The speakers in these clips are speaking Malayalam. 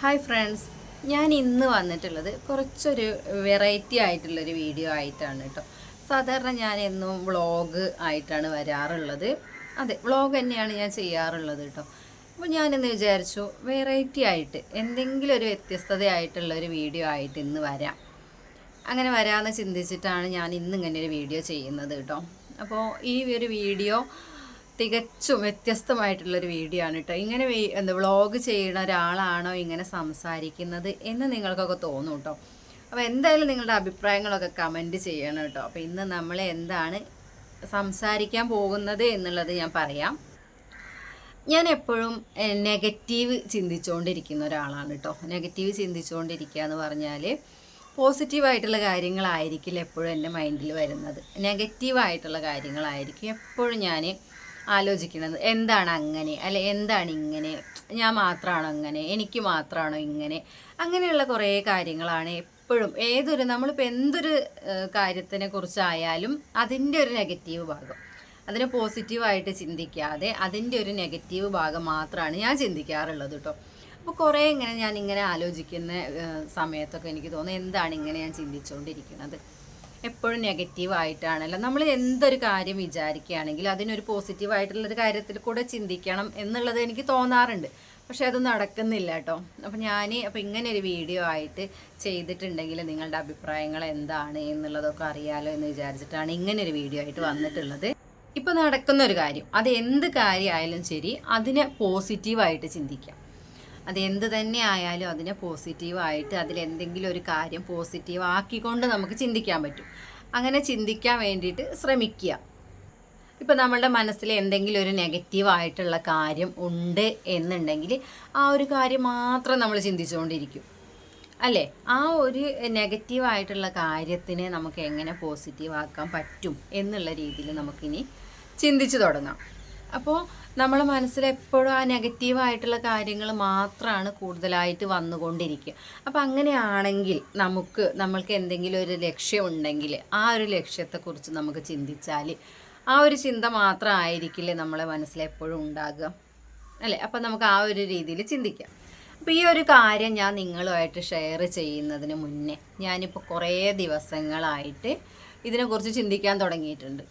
ഹായ് ഫ്രണ്ട്സ്, ഞാൻ ഇന്ന് വന്നിട്ടുള്ളത് കുറച്ചൊരു വെറൈറ്റി ആയിട്ടുള്ളൊരു വീഡിയോ ആയിട്ടാണ് കേട്ടോ. സാധാരണ ഞാൻ എന്നും വ്ളോഗ് ആയിട്ടാണ് വരാറുള്ളത്. അതെ, വ്ളോഗ് തന്നെയാണ് ഞാൻ ചെയ്യാറുള്ളത് കേട്ടോ. അപ്പോൾ ഞാനിന്ന് വിചാരിച്ചു വെറൈറ്റി ആയിട്ട് എന്തെങ്കിലും ഒരു വ്യത്യസ്തതയായിട്ടുള്ളൊരു വീഡിയോ ആയിട്ട് ഇന്ന് വരാം. അങ്ങനെ വരാമെന്ന് ചിന്തിച്ചിട്ടാണ് ഞാൻ ഇന്നിങ്ങനെ ഒരു വീഡിയോ ചെയ്യുന്നത് കേട്ടോ. അപ്പോൾ ഈ ഒരു വീഡിയോ തികച്ചും വ്യത്യസ്തമായിട്ടുള്ളൊരു വീഡിയോ ആണ് കേട്ടോ. ഇങ്ങനെ വ്ളോഗ് ചെയ്യുന്ന ഒരാളാണോ ഇങ്ങനെ സംസാരിക്കുന്നത് എന്ന് നിങ്ങൾക്കൊക്കെ തോന്നും കേട്ടോ. അപ്പോൾ എന്തായാലും നിങ്ങളുടെ അഭിപ്രായങ്ങളൊക്കെ കമൻറ്റ് ചെയ്യണം കേട്ടോ. അപ്പോൾ ഇന്ന് നമ്മൾ എന്താണ് സംസാരിക്കാൻ പോകുന്നത് എന്നുള്ളത് ഞാൻ പറയാം. ഞാൻ എപ്പോഴും നെഗറ്റീവ് ചിന്തിച്ചുകൊണ്ടിരിക്കുന്ന ഒരാളാണ് കേട്ടോ. നെഗറ്റീവ് ചിന്തിച്ചുകൊണ്ടിരിക്കുക എന്ന് പറഞ്ഞാൽ പോസിറ്റീവായിട്ടുള്ള കാര്യങ്ങളായിരിക്കില്ല എപ്പോഴും എൻ്റെ മൈൻഡിൽ വരുന്നത്. നെഗറ്റീവായിട്ടുള്ള കാര്യങ്ങളായിരിക്കും എപ്പോഴും ഞാൻ ആലോചിക്കുന്നത്. എന്താണ് അങ്ങനെ, അല്ലെ എന്താണ് ഇങ്ങനെ, ഞാൻ മാത്രമാണോ അങ്ങനെ, എനിക്ക് മാത്രമാണോ ഇങ്ങനെ, അങ്ങനെയുള്ള കുറേ കാര്യങ്ങളാണ് എപ്പോഴും. നമ്മളിപ്പോൾ എന്തൊരു കാര്യത്തിനെ കുറിച്ചായാലും അതിൻ്റെ ഒരു നെഗറ്റീവ് ഭാഗം, അതിനെ പോസിറ്റീവായിട്ട് ചിന്തിക്കാതെ അതിൻ്റെ ഒരു നെഗറ്റീവ് ഭാഗം മാത്രമാണ് ഞാൻ ചിന്തിക്കാറുള്ളത് കേട്ടോ. അപ്പോൾ കുറേ ഞാനിങ്ങനെ ആലോചിക്കുന്ന സമയത്തൊക്കെ എനിക്ക് തോന്നുന്നു, എന്താണ് ഇങ്ങനെ ഞാൻ ചിന്തിച്ചുകൊണ്ടിരിക്കുന്നത്, എപ്പോഴും നെഗറ്റീവായിട്ടാണല്ലോ. നമ്മൾ എന്തൊരു കാര്യം വിചാരിക്കുകയാണെങ്കിൽ അതിനൊരു പോസിറ്റീവായിട്ടുള്ളൊരു കാര്യത്തിൽ കൂടെ ചിന്തിക്കണം എന്നുള്ളത് എനിക്ക് തോന്നാറുണ്ട്. പക്ഷെ അത് നടക്കുന്നില്ല കേട്ടോ. അപ്പോൾ ഇങ്ങനെ ഒരു വീഡിയോ ആയിട്ട് ചെയ്തിട്ടുണ്ടെങ്കിൽ നിങ്ങളുടെ അഭിപ്രായങ്ങൾ എന്താണ് എന്നുള്ളതൊക്കെ അറിയാലോ എന്ന് വിചാരിച്ചിട്ടാണ് ഇങ്ങനെ ഒരു വീഡിയോ ആയിട്ട് വന്നിട്ടുള്ളത്. ഇപ്പോൾ നടക്കുന്ന ഒരു കാര്യം, അത് എന്ത് കാര്യമായാലും ശരി, അതിനെ പോസിറ്റീവായിട്ട് ചിന്തിക്കാം. അത് എന്ത് തന്നെ ആയാലും അതിനെ പോസിറ്റീവായിട്ട്, അതിലെന്തെങ്കിലും ഒരു കാര്യം പോസിറ്റീവ് ആക്കിക്കൊണ്ട് നമുക്ക് ചിന്തിക്കാൻ പറ്റും. അങ്ങനെ ചിന്തിക്കാൻ വേണ്ടിയിട്ട് ശ്രമിക്കുക. ഇപ്പം നമ്മളുടെ മനസ്സിൽ എന്തെങ്കിലും ഒരു നെഗറ്റീവായിട്ടുള്ള കാര്യം ഉണ്ട് എന്നുണ്ടെങ്കിൽ ആ ഒരു കാര്യം മാത്രം നമ്മൾ ചിന്തിച്ചുകൊണ്ടിരിക്കും, അല്ലേ? ആ ഒരു നെഗറ്റീവായിട്ടുള്ള കാര്യത്തിനെ നമുക്ക് എങ്ങനെ പോസിറ്റീവാക്കാൻ പറ്റും എന്നുള്ള രീതിയിൽ നമുക്കിനി ചിന്തിച്ചു തുടങ്ങാം. അപ്പോൾ നമ്മളെ മനസ്സിലെപ്പോഴും ആ നെഗറ്റീവായിട്ടുള്ള കാര്യങ്ങൾ മാത്രമാണ് കൂടുതലായിട്ട് വന്നുകൊണ്ടിരിക്കുക. അപ്പോൾ അങ്ങനെയാണെങ്കിൽ നമ്മൾക്ക് എന്തെങ്കിലും ഒരു ലക്ഷ്യം ഉണ്ടെങ്കിൽ ആ ഒരു ലക്ഷ്യത്തെക്കുറിച്ച് നമുക്ക് ചിന്തിച്ചാൽ ആ ഒരു ചിന്ത മാത്രമായിരിക്കില്ലേ നമ്മളെ മനസ്സിലെപ്പോഴും ഉണ്ടാകുക, അല്ലേ? അപ്പോൾ നമുക്ക് ആ ഒരു രീതിയിൽ ചിന്തിക്കാം. അപ്പോൾ ഈ ഒരു കാര്യം ഞാൻ നിങ്ങളുമായിട്ട് ഷെയർ ചെയ്യുന്നതിന് മുന്നേ ഞാനിപ്പോൾ കുറേ ദിവസങ്ങളായിട്ട് ഇതിനെക്കുറിച്ച് ചിന്തിക്കാൻ തുടങ്ങിയിട്ടുണ്ട്.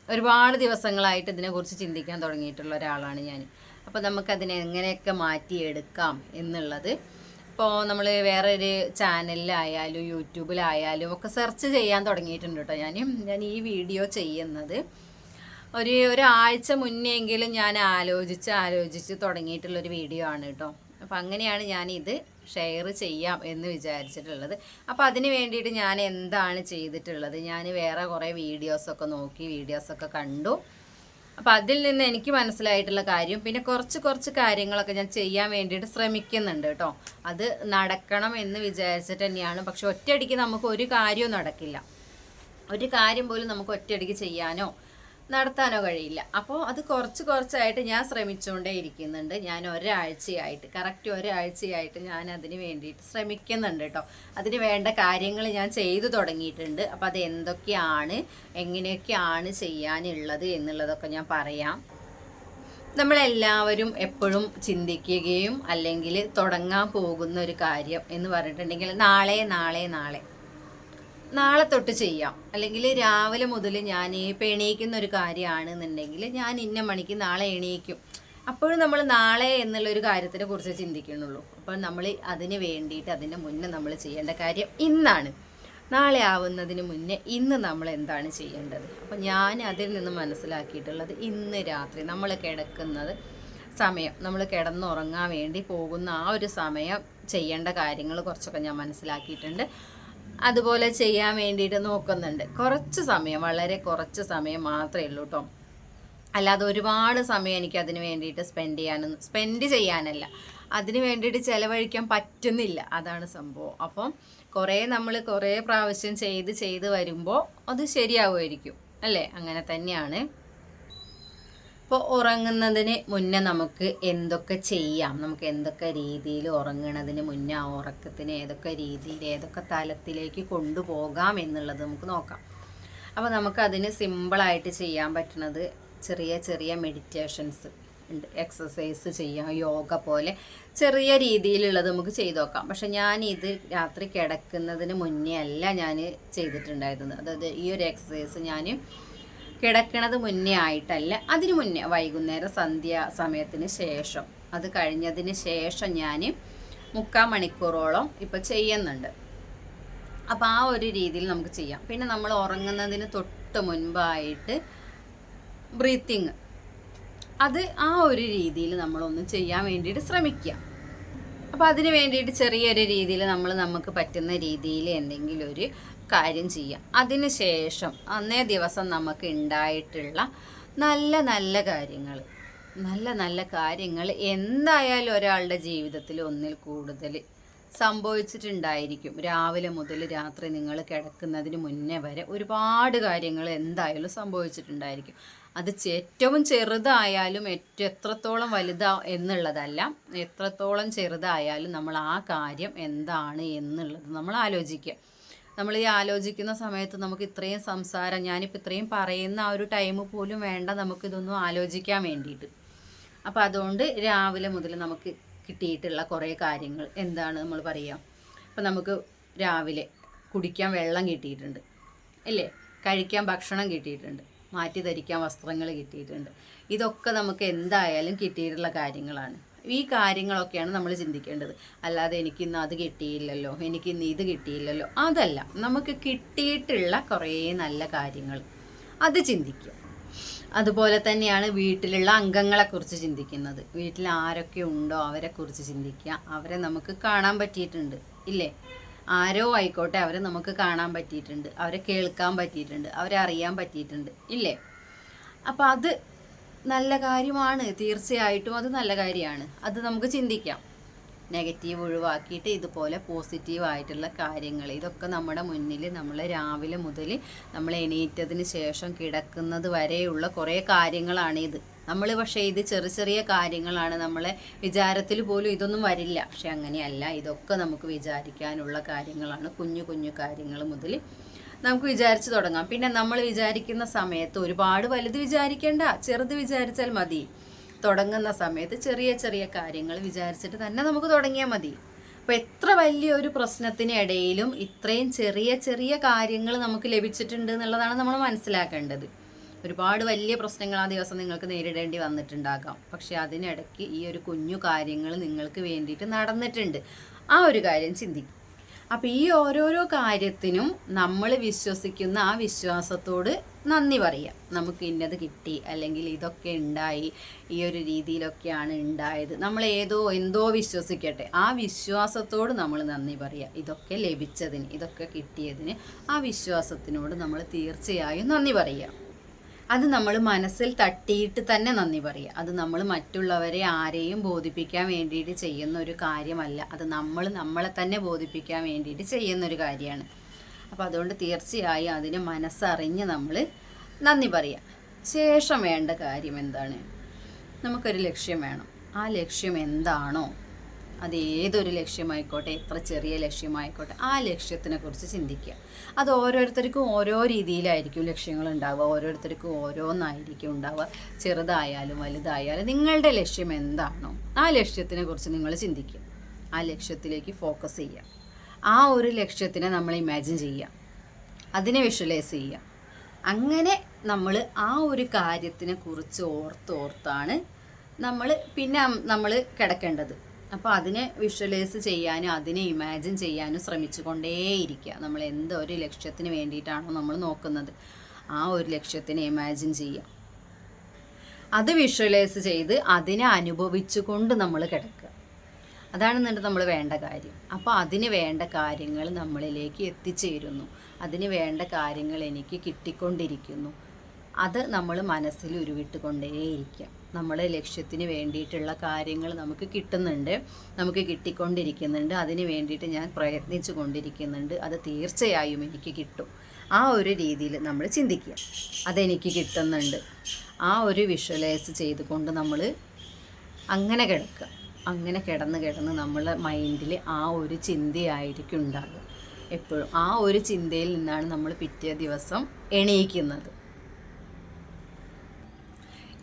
ഒരുപാട് ദിവസങ്ങളായിട്ട് ഇതിനെക്കുറിച്ച് ചിന്തിക്കാൻ തുടങ്ങിയിട്ടുള്ള ഒരാളാണ് ഞാൻ. അപ്പോൾ നമുക്കതിനെ എങ്ങനെയൊക്കെ മാറ്റിയെടുക്കാം എന്നുള്ളത് ഇപ്പോൾ നമ്മൾ വേറൊരു ചാനലിലായാലും യൂട്യൂബിലായാലും ഒക്കെ സെർച്ച് ചെയ്യാൻ തുടങ്ങിയിട്ടുണ്ട് കേട്ടോ. ഞാൻ ഈ വീഡിയോ ചെയ്യുന്നത് ഒരാഴ്ച മുന്നെങ്കിലും ഞാൻ ആലോചിച്ച് തുടങ്ങിയിട്ടുള്ളൊരു വീഡിയോ ആണ് കേട്ടോ. അപ്പോൾ അങ്ങനെയാണ് ഞാനിത് ഷെയർ ചെയ്യാം എന്ന് വിചാരിച്ചിട്ടുള്ളത്. അപ്പോൾ അതിന് വേണ്ടിയിട്ട് ഞാൻ എന്താണ് ചെയ്തിട്ടുള്ളത്, ഞാൻ വേറെ കുറേ വീഡിയോസൊക്കെ കണ്ടു. അപ്പോൾ അതിൽ നിന്ന് എനിക്ക് മനസ്സിലായിട്ടുള്ള കാര്യം, പിന്നെ കുറച്ച് കാര്യങ്ങളൊക്കെ ഞാൻ ചെയ്യാൻ വേണ്ടിയിട്ട് ശ്രമിക്കുന്നുണ്ട് കേട്ടോ. അത് നടക്കണം എന്ന് വിചാരിച്ചിട്ട് തന്നെയാണ്. പക്ഷെ ഒറ്റയടിക്ക് നമുക്ക് ഒരു കാര്യവും നടക്കില്ല. ഒരു കാര്യം പോലും നമുക്ക് ഒറ്റയടിക്ക് ചെയ്യാനോ നടത്താനോ കഴിയില്ല. അപ്പോൾ അത് കുറച്ചായിട്ട് ഞാൻ ശ്രമിച്ചുകൊണ്ടേ ഇരിക്കുന്നുണ്ട്. ഞാൻ കറക്റ്റ് ഒരാഴ്ചയായിട്ട് ഞാൻ അതിന് വേണ്ടിയിട്ട് ശ്രമിക്കുന്നുണ്ട് കേട്ടോ. അതിന് വേണ്ട കാര്യങ്ങൾ ഞാൻ ചെയ്തു തുടങ്ങിയിട്ടുണ്ട്. അപ്പോൾ അത് എങ്ങനെയൊക്കെയാണ് ചെയ്യാനുള്ളത് എന്നുള്ളതൊക്കെ ഞാൻ പറയാം. നമ്മളെല്ലാവരും എപ്പോഴും ചിന്തിക്കുകയും അല്ലെങ്കിൽ തുടങ്ങാൻ പോകുന്ന ഒരു കാര്യം എന്ന് പറഞ്ഞിട്ടുണ്ടെങ്കിൽ നാളെ തൊട്ട് ചെയ്യാം, അല്ലെങ്കിൽ രാവിലെ മുതൽ ഞാൻ ഇപ്പോൾ എണീക്കുന്ന ഒരു കാര്യമാണെന്നുണ്ടെങ്കിൽ ഞാൻ ഇന്ന മണിക്ക് നാളെ എണീക്കും. അപ്പോഴും നമ്മൾ നാളെ എന്നുള്ളൊരു കാര്യത്തിനെ കുറിച്ച് ചിന്തിക്കുന്നുള്ളൂ. അപ്പോൾ നമ്മൾ അതിന് വേണ്ടിയിട്ട് അതിന് മുന്നേ നമ്മൾ ചെയ്യേണ്ട കാര്യം ഇന്നാണ്. നാളെ ആവുന്നതിന് മുന്നേ ഇന്ന് നമ്മൾ എന്താണ് ചെയ്യേണ്ടത്? അപ്പോൾ ഞാൻ അതിൽ നിന്ന് മനസ്സിലാക്കിയിട്ടുള്ളത്, ഇന്ന് രാത്രി നമ്മൾ കിടക്കുന്നത് സമയം, നമ്മൾ കിടന്നുറങ്ങാൻ വേണ്ടി പോകുന്ന ആ ഒരു സമയം ചെയ്യേണ്ട കാര്യങ്ങൾ കുറച്ചൊക്കെ ഞാൻ മനസ്സിലാക്കിയിട്ടുണ്ട്. അതുപോലെ ചെയ്യാൻ വേണ്ടിയിട്ട് നോക്കുന്നുണ്ട്. വളരെ കുറച്ച് സമയം മാത്രമേ ഉള്ളൂ കേട്ടോ. അല്ലാതെ ഒരുപാട് സമയം എനിക്ക് അതിന് വേണ്ടിയിട്ട് സ്പെൻഡ് ചെയ്യാനല്ല, അതിന് വേണ്ടിയിട്ട് ചിലവഴിക്കാൻ പറ്റുന്നില്ല. അതാണ് സംഭവം. അപ്പം നമ്മൾ കുറേ പ്രാവശ്യം ചെയ്ത് വരുമ്പോൾ അത് ശരിയാവുമായിരിക്കും, അല്ലേ? അങ്ങനെ തന്നെയാണ്. ഇപ്പോൾ ഉറങ്ങുന്നതിന് മുന്നേ നമുക്ക് എന്തൊക്കെ ചെയ്യാം, നമുക്ക് എന്തൊക്കെ രീതിയിൽ ഉറങ്ങുന്നതിന് മുന്നേ ആ ഉറക്കത്തിന് ഏതൊക്കെ രീതിയിൽ ഏതൊക്കെ തലത്തിലേക്ക് കൊണ്ടുപോകാം എന്നുള്ളത് നമുക്ക് നോക്കാം. അപ്പോൾ നമുക്കതിന് സിമ്പിളായിട്ട് ചെയ്യാൻ പറ്റുന്നത് ചെറിയ മെഡിറ്റേഷൻസ്, എക്സസൈസ് ചെയ്യാം, യോഗ പോലെ ചെറിയ രീതിയിലുള്ളത് നമുക്ക് ചെയ്ത് നോക്കാം. പക്ഷെ ഞാനിത് രാത്രി കിടക്കുന്നതിന് മുന്നേ അല്ല ഞാൻ ചെയ്തിട്ടുണ്ടായിരുന്നത്. അതായത് ഈ ഒരു എക്സസൈസ് ഞാൻ കിടക്കണത് മുന്നേ ആയിട്ടല്ല, അതിന് മുന്നേ വൈകുന്നേരം സന്ധ്യ സമയത്തിന് ശേഷം, അത് കഴിഞ്ഞതിന് ശേഷം ഞാൻ 3/4 മണിക്കൂറോളം ഇപ്പോൾ ചെയ്യുന്നുണ്ട്. അപ്പോൾ ആ ഒരു രീതിയിൽ നമുക്ക് ചെയ്യാം. പിന്നെ നമ്മൾ ഉറങ്ങുന്നതിന് തൊട്ട് മുൻപായിട്ട് ബ്രീത്തിങ്, അത് ആ ഒരു രീതിയിൽ നമ്മളൊന്ന് ചെയ്യാൻ വേണ്ടിയിട്ട് ശ്രമിക്കുക. അപ്പോൾ അതിന് വേണ്ടിയിട്ട് ചെറിയൊരു രീതിയിൽ നമുക്ക് പറ്റുന്ന രീതിയിൽ എന്തെങ്കിലും ഒരു കാര്യം ചെയ്യാം. അതിന് ശേഷം അന്നേ ദിവസം നമുക്ക് ഉണ്ടായിട്ടുള്ള നല്ല നല്ല കാര്യങ്ങൾ എന്തായാലും ഒരാളുടെ ജീവിതത്തിൽ ഒന്നിൽ കൂടുതൽ സംഭവിച്ചിട്ടുണ്ടായിരിക്കും. രാവിലെ മുതൽ രാത്രി നിങ്ങൾ കിടക്കുന്നതിന് മുന്നേ വരെ ഒരുപാട് കാര്യങ്ങൾ എന്തായാലും സംഭവിച്ചിട്ടുണ്ടായിരിക്കും. അത് ഏറ്റവും ചെറുതായാലും എത്രത്തോളം വലുതാ എന്നുള്ളതല്ല, എത്രത്തോളം ചെറുതായാലും നമ്മൾ ആ കാര്യം എന്താണ് എന്നുള്ളത് നമ്മൾ ആലോചിക്കുക. നമ്മൾ ഈ ആലോചിക്കുന്ന സമയത്ത് നമുക്ക് ഇത്രയും സംസാരം, ഞാനിപ്പോൾ ഇത്രയും പറയുന്ന ആ ഒരു ടൈം പോലും വേണ്ട നമുക്കിതൊന്നും ആലോചിക്കാൻ വേണ്ടിയിട്ട്. അപ്പോൾ അതുകൊണ്ട് രാവിലെ മുതൽ നമുക്ക് കിട്ടിയിട്ടുള്ള കുറേ കാര്യങ്ങൾ എന്താണ് നമ്മൾ പറയുക. അപ്പം നമുക്ക് രാവിലെ കുടിക്കാൻ വെള്ളം കിട്ടിയിട്ടുണ്ട് അല്ലേ, കഴിക്കാൻ ഭക്ഷണം കിട്ടിയിട്ടുണ്ട്, മാറ്റി ധരിക്കാൻ വസ്ത്രങ്ങൾ കിട്ടിയിട്ടുണ്ട്. ഇതൊക്കെ നമുക്ക് എന്തായാലും കിട്ടിയിട്ടുള്ള കാര്യങ്ങളാണ്. ഈ കാര്യങ്ങളൊക്കെയാണ് നമ്മൾ ചിന്തിക്കേണ്ടത്. അല്ലാതെ എനിക്കിന്ന് അത് കിട്ടിയില്ലല്ലോ, എനിക്കിന്ന് ഇത് കിട്ടിയില്ലല്ലോ, അതല്ല. നമുക്ക് കിട്ടിയിട്ടുള്ള കുറേ നല്ല കാര്യങ്ങൾ അത് ചിന്തിക്കുക. അതുപോലെ തന്നെയാണ് വീട്ടിലുള്ള അംഗങ്ങളെക്കുറിച്ച് ചിന്തിക്കുന്നത്. വീട്ടിൽ ആരൊക്കെ ഉണ്ടോ അവരെക്കുറിച്ച് ചിന്തിക്കുക. അവരെ നമുക്ക് കാണാൻ പറ്റിയിട്ടുണ്ട് ഇല്ലേ, ആരോ ആയിക്കോട്ടെ, അവരെ നമുക്ക് കാണാൻ പറ്റിയിട്ടുണ്ട്, അവരെ കേൾക്കാൻ പറ്റിയിട്ടുണ്ട്, അവരെ അറിയാൻ പറ്റിയിട്ടുണ്ട് ഇല്ലേ. അപ്പം അത് നല്ല കാര്യമാണ്, തീർച്ചയായിട്ടും അത് നല്ല കാര്യമാണ്. അത് നമുക്ക് ചിന്തിക്കാം. നെഗറ്റീവ് ഒഴിവാക്കിയിട്ട് ഇതുപോലെ പോസിറ്റീവായിട്ടുള്ള കാര്യങ്ങൾ, ഇതൊക്കെ നമ്മുടെ മുന്നിൽ നമ്മൾ രാവിലെ മുതൽ നമ്മൾ എണീറ്റതിന് ശേഷം കിടക്കുന്നത് വരെയുള്ള കുറേ കാര്യങ്ങളാണ് ഇത്. നമ്മൾ പക്ഷേ ഇത് ചെറിയ കാര്യങ്ങളാണ്, നമ്മളെ വിചാരത്തിൽ പോലും ഇതൊന്നും വരില്ല. പക്ഷെ അങ്ങനെയല്ല, ഇതൊക്കെ നമുക്ക് വിചാരിക്കാനുള്ള കാര്യങ്ങളാണ്. കുഞ്ഞു കാര്യങ്ങൾ മുതൽ നമുക്ക് വിചാരിച്ച് തുടങ്ങാം. പിന്നെ നമ്മൾ വിചാരിക്കുന്ന സമയത്ത് ഒരുപാട് വലുത് വിചാരിക്കേണ്ട, ചെറുത് വിചാരിച്ചാൽ മതി. തുടങ്ങുന്ന സമയത്ത് ചെറിയ കാര്യങ്ങൾ വിചാരിച്ചിട്ട് തന്നെ നമുക്ക് തുടങ്ങിയാൽ മതി. അപ്പോൾ എത്ര വലിയൊരു പ്രശ്നത്തിനിടയിലും ഇത്രയും ചെറിയ കാര്യങ്ങൾ നമുക്ക് ലഭിച്ചിട്ടുണ്ട് എന്നുള്ളതാണ് നമ്മൾ മനസ്സിലാക്കേണ്ടത്. ഒരുപാട് വലിയ പ്രശ്നങ്ങൾ ആ ദിവസം നിങ്ങൾക്ക് നേരിടേണ്ടി വന്നിട്ടുണ്ടാകാം, പക്ഷെ അതിനിടയ്ക്ക് ഈ ഒരു കുഞ്ഞു കാര്യങ്ങൾ നിങ്ങൾക്ക് വേണ്ടിയിട്ട് നടന്നിട്ടുണ്ട്. ആ ഒരു കാര്യം ചിന്തിക്കും. അപ്പോൾ ഈ ഓരോരോ കാര്യത്തിനും നമ്മൾ വിശ്വസിക്കുന്ന ആ വിശ്വാസത്തോട് നന്ദി പറയാം. നമുക്ക് ഇന്നത് കിട്ടി, അല്ലെങ്കിൽ ഇതൊക്കെ ഉണ്ടായി, ഈ ഒരു രീതിയിലൊക്കെയാണ് ഉണ്ടായത്, നമ്മൾ എന്തോ വിശ്വസിക്കട്ടെ, ആ വിശ്വാസത്തോട് നമ്മൾ നന്ദി പറയുക. ഇതൊക്കെ ലഭിച്ചതിന്, ഇതൊക്കെ കിട്ടിയതിന് ആ വിശ്വാസത്തിനോട് നമ്മൾ തീർച്ചയായും നന്ദി പറയുക. അത് നമ്മൾ മനസ്സിൽ തട്ടിയിട്ട് തന്നെ നന്ദി പറയുക. അത് നമ്മൾ മറ്റുള്ളവരെ ആരെയും ബോധിപ്പിക്കാൻ വേണ്ടിയിട്ട് ചെയ്യുന്ന ഒരു കാര്യമല്ല, അത് നമ്മളെ തന്നെ ബോധിപ്പിക്കാൻ വേണ്ടിയിട്ട് ചെയ്യുന്നൊരു കാര്യമാണ്. അപ്പോൾ അതുകൊണ്ട് തീർച്ചയായും അതിന് മനസ്സറിഞ്ഞ് നമ്മൾ നന്ദി പറയുക. ശേഷം വേണ്ട കാര്യം എന്താണ്, നമുക്കൊരു ലക്ഷ്യം വേണം. ആ ലക്ഷ്യം എന്താണോ, അത് ഏതൊരു ലക്ഷ്യമായിക്കോട്ടെ, എത്ര ചെറിയ ലക്ഷ്യമായിക്കോട്ടെ, ആ ലക്ഷ്യത്തിനെ കുറിച്ച് ചിന്തിക്കുക. അത് ഓരോരുത്തർക്കും ഓരോ രീതിയിലായിരിക്കും ലക്ഷ്യങ്ങൾ ഉണ്ടാവുക, ഓരോരുത്തർക്കും ഓരോന്നായിരിക്കും ഉണ്ടാവുക. ചെറുതായാലും വലുതായാലും നിങ്ങളുടെ ലക്ഷ്യം എന്താണോ ആ ലക്ഷ്യത്തിനെ കുറിച്ച് നിങ്ങൾ ചിന്തിക്കുക. ആ ലക്ഷ്യത്തിലേക്ക് ഫോക്കസ് ചെയ്യുക. ആ ഒരു ലക്ഷ്യത്തിനെ നമ്മൾ ഇമാജിൻ ചെയ്യുക, അതിനെ വിഷ്വലൈസ് ചെയ്യുക. അങ്ങനെ നമ്മൾ ആ ഒരു കാര്യത്തിനെ കുറിച്ച് ഓർത്താണ് നമ്മൾ കിടക്കേണ്ടത്. അപ്പോൾ അതിനെ വിഷ്വലൈസ് ചെയ്യാനും അതിനെ ഇമാജിൻ ചെയ്യാനും ശ്രമിച്ചു കൊണ്ടേയിരിക്കുക. നമ്മൾ എന്തൊരു ലക്ഷ്യത്തിന് വേണ്ടിയിട്ടാണോ നമ്മൾ നോക്കുന്നത്, ആ ഒരു ലക്ഷ്യത്തിനെ ഇമാജിൻ ചെയ്യുക, അത് വിഷ്വലൈസ് ചെയ്ത് അതിനെ അനുഭവിച്ചുകൊണ്ട് നമ്മൾ കിടക്കുക. അതാണ് നമ്മൾ വേണ്ട കാര്യം. അപ്പോൾ അതിന് വേണ്ട കാര്യങ്ങൾ നമ്മളിലേക്ക് എത്തിച്ചേരുന്നു, അതിന് വേണ്ട കാര്യങ്ങൾ എനിക്ക് കിട്ടിക്കൊണ്ടിരിക്കുന്നു. അത് നമ്മൾ മനസ്സിൽ ഉരുവിട്ടുകൊണ്ടേയിരിക്കുക. നമ്മുടെ ലക്ഷ്യത്തിന് വേണ്ടിയിട്ടുള്ള കാര്യങ്ങൾ നമുക്ക് കിട്ടുന്നുണ്ട്, നമുക്ക് കിട്ടിക്കൊണ്ടിരിക്കുന്നുണ്ട്, അതിന് വേണ്ടിയിട്ട് ഞാൻ പ്രയത്നിച്ചു കൊണ്ടിരിക്കുന്നുണ്ട്, അത് തീർച്ചയായും എനിക്ക് കിട്ടും. ആ ഒരു രീതിയിൽ നമ്മൾ ചിന്തിക്കുക, അതെനിക്ക് കിട്ടുന്നുണ്ട്. ആ ഒരു വിഷ്വലൈസ് ചെയ്തുകൊണ്ട് നമ്മൾ അങ്ങനെ കിടക്കുക. അങ്ങനെ കിടന്ന് നമ്മളെ മൈൻഡിൽ ആ ഒരു ചിന്തയായിരിക്കും ഉണ്ടാകുക എപ്പോഴും. ആ ഒരു ചിന്തയിൽ നിന്നാണ് നമ്മൾ പിറ്റേ ദിവസം എണീക്കുന്നത്.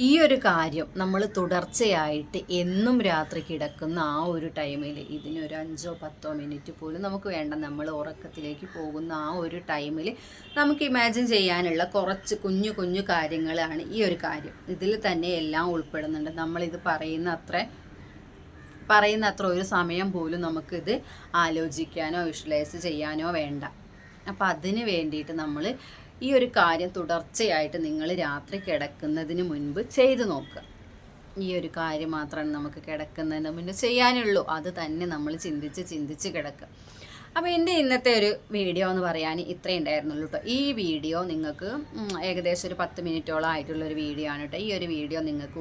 ഈ ഒരു കാര്യം നമ്മൾ തുടർച്ചയായിട്ട് എന്നും രാത്രി കിടക്കുന്ന ആ ഒരു ടൈമിൽ ഇതിനൊരു 5-10 മിനിറ്റ് പോലും നമുക്ക് വേണ്ട. നമ്മൾ ഉറക്കത്തിലേക്ക് പോകുന്ന ആ ഒരു ടൈമിൽ നമുക്ക് ഇമാജിൻ ചെയ്യാനുള്ള കുറച്ച് കുഞ്ഞു കുഞ്ഞു കാര്യങ്ങളാണ് ഈ ഒരു കാര്യം. ഇതിൽ തന്നെ എല്ലാം ഉൾപ്പെടുന്നുണ്ട്. നമ്മളിത് പറയുന്ന അത്ര ഒരു സമയം പോലും നമുക്കിത് ആലോചിക്കാനോ വിഷ്വലൈസ് ചെയ്യാനോ വേണ്ട. അപ്പോൾ അതിന് വേണ്ടിയിട്ട് നമ്മൾ ഈ ഒരു കാര്യം തുടർച്ചയായിട്ട് നിങ്ങൾ രാത്രി കിടക്കുന്നതിന് മുൻപ് ചെയ്തു നോക്കുക. ഈ ഒരു കാര്യം മാത്രമാണ് നമുക്ക് കിടക്കുന്നതിന് മുൻപ് ചെയ്യാനുള്ളൂ. അത് തന്നെ നമ്മൾ ചിന്തിച്ച് കിടക്കുക. അപ്പോൾ എൻ്റെ ഇന്നത്തെ ഒരു വീഡിയോ എന്ന് പറയാൻ ഇത്രയും ഉണ്ടായിരുന്നുള്ളൂ കേട്ടോ. ഈ വീഡിയോ നിങ്ങൾക്ക് ഏകദേശം ഒരു 10 മിനിറ്റോളം ആയിട്ടുള്ളൊരു വീഡിയോ ആണ് കേട്ടോ. ഈ ഒരു വീഡിയോ നിങ്ങൾക്ക്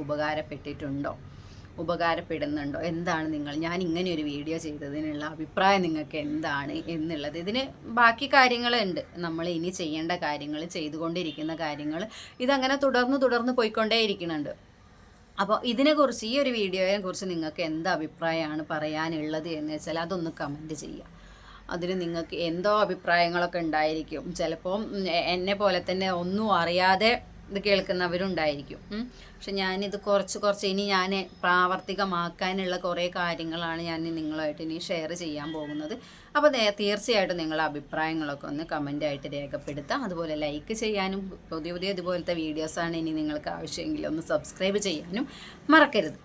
ഉപകാരപ്പെടുന്നുണ്ടോ, എന്താണ് ഞാൻ ഇങ്ങനെ ഒരു വീഡിയോ ചെയ്തതിനുള്ള അഭിപ്രായം നിങ്ങൾക്ക് എന്താണ് എന്നുള്ളത്. ഇതിന് ബാക്കി കാര്യങ്ങളുണ്ട്, നമ്മൾ ഇനി ചെയ്യേണ്ട കാര്യങ്ങൾ, ചെയ്തുകൊണ്ടിരിക്കുന്ന കാര്യങ്ങൾ, ഇതങ്ങനെ തുടർന്ന് പോയിക്കൊണ്ടേയിരിക്കുന്നുണ്ട്. അപ്പോൾ ഇതിനെക്കുറിച്ച്, ഈ ഒരു വീഡിയോയെ കുറിച്ച് നിങ്ങൾക്ക് എന്ത് അഭിപ്രായമാണ് പറയാനുള്ളത് എന്ന് വെച്ചാൽ അതൊന്ന് കമൻറ്റ് ചെയ്യുക. അതിന് നിങ്ങൾക്ക് എന്തോ അഭിപ്രായങ്ങളൊക്കെ ഉണ്ടായിരിക്കും. ചിലപ്പോൾ എന്നെ പോലെ തന്നെ ഒന്നും അറിയാതെ ഇത് കേൾക്കുന്നവരുണ്ടായിരിക്കും. പക്ഷെ ഞാനിത് കുറച്ച് ഇനി ഞാൻ പ്രാവർത്തികമാക്കാനുള്ള കുറേ കാര്യങ്ങളാണ് ഞാൻ നിങ്ങളുമായിട്ട് ഇനി ഷെയർ ചെയ്യാൻ പോകുന്നത്. അപ്പോൾ തീർച്ചയായിട്ടും നിങ്ങളുടെ അഭിപ്രായങ്ങളൊക്കെ ഒന്ന് കമൻ്റായിട്ട് രേഖപ്പെടുത്താം. അതുപോലെ ലൈക്ക് ചെയ്യാനും, പുതിയ ഇതുപോലത്തെ വീഡിയോസാണ് ഇനി നിങ്ങൾക്ക് ആവശ്യമെങ്കിൽ ഒന്ന് സബ്സ്ക്രൈബ് ചെയ്യാനും മറക്കരുത്.